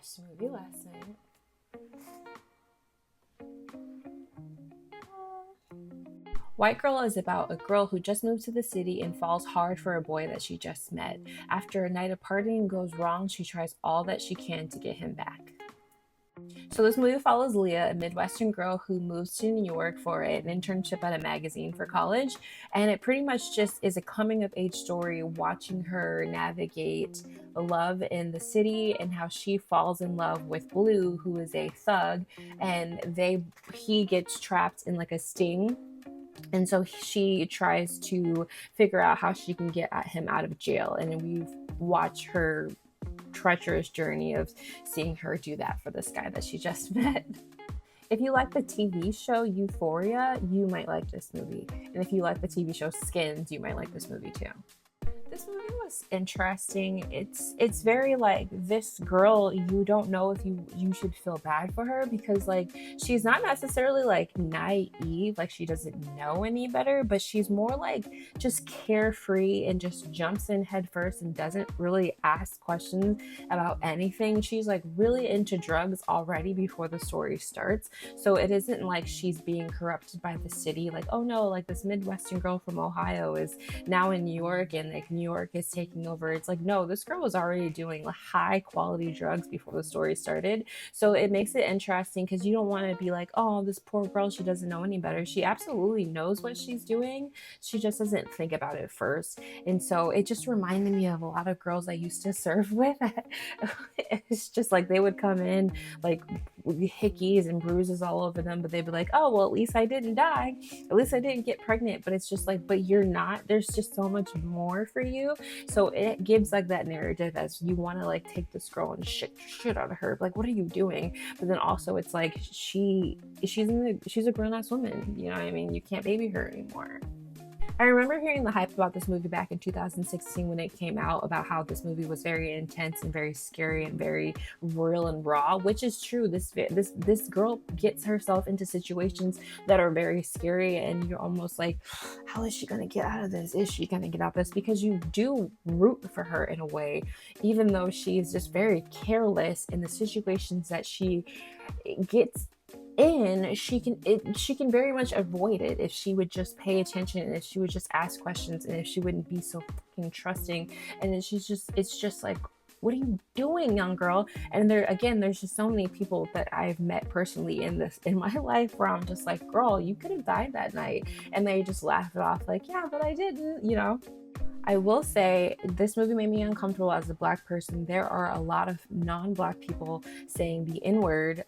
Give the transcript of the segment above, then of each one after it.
watched the movie last night. White Girl is about a girl who just moved to the city and falls hard for a boy that she just met. After a night of partying goes wrong, she tries all that she can to get him back. So this movie follows Leah, a Midwestern girl who moves to New York for an internship at a magazine for college. And it pretty much just is a coming of age story, watching her navigate love in the city and how she falls in love with Blue, who is a thug, and he gets trapped in like a sting. And so she tries to figure out how she can get at him out of jail. And we watch her treacherous journey of seeing her do that for this guy that she just met. If you like the TV show Euphoria, you might like this movie. And if you like the TV show Skins, you might like this movie too. This movie was interesting. It's very like, this girl, you don't know if you should feel bad for her, because like she's not necessarily like naive, like she doesn't know any better, but she's more like just carefree and just jumps in head first and doesn't really ask questions about anything. She's like really into drugs already before the story starts. So it isn't like she's being corrupted by the city, like, oh no, like this Midwestern girl from Ohio is now in New York and like New York is taking over. It's like, no, this girl was already doing high quality drugs before the story started. So it makes it interesting because you don't want to be like, oh, this poor girl, she doesn't know any better. She absolutely knows what she's doing. She just doesn't think about it first. And so it just reminded me of a lot of girls I used to serve with. It's just like they would come in like with hickeys and bruises all over them, but they'd be like, oh, well, at least I didn't die. At least I didn't get pregnant. But it's just like, but you're not. There's just so much more for you. So it gives like that narrative as you want to like take this girl and shit out of her. Like, what are you doing? But then also it's like she's a grown-ass woman. You know what I mean? You can't baby her anymore. I remember hearing the hype about this movie back in 2016 when it came out, about how this movie was very intense and very scary and very real and raw, which is true. This girl gets herself into situations that are very scary, and you're almost like, how is she gonna get out of this? Is she gonna get out of this? Because you do root for her in a way, even though she's just very careless in the situations that she gets in. She can very much avoid it if she would just pay attention, and if she would just ask questions, and if she wouldn't be so fucking trusting. And then it's just like, what are you doing, young girl? And there's just so many people that I've met personally in my life where I'm just like, girl, you could have died that night, and they just laugh it off like, yeah, but I didn't, you know. I will say this movie made me uncomfortable as a Black person. There are a lot of non-Black people saying the N-word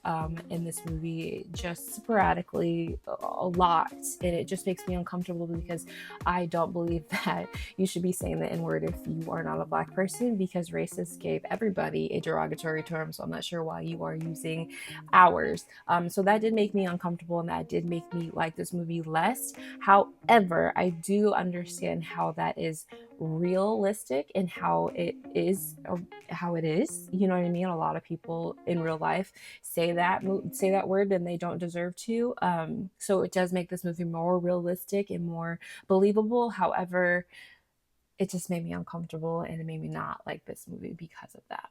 in this movie, just sporadically, a lot. And it just makes me uncomfortable because I don't believe that you should be saying the N-word if you are not a Black person, because racists gave everybody a derogatory term. So I'm not sure why you are using ours. So that did make me uncomfortable, and that did make me like this movie less. However, I do understand how that is realistic and how it is, you know what I mean. A lot of people in real life say that word and they don't deserve to, so it does make this movie more realistic and more believable. However, it just made me uncomfortable, and it made me not like this movie because of that.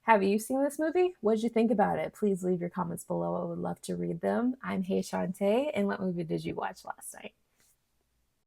Have you seen this movie? What did you think about it? Please leave your comments below. I would love to read them. I'm Hey Shantae, and what movie did you watch last night?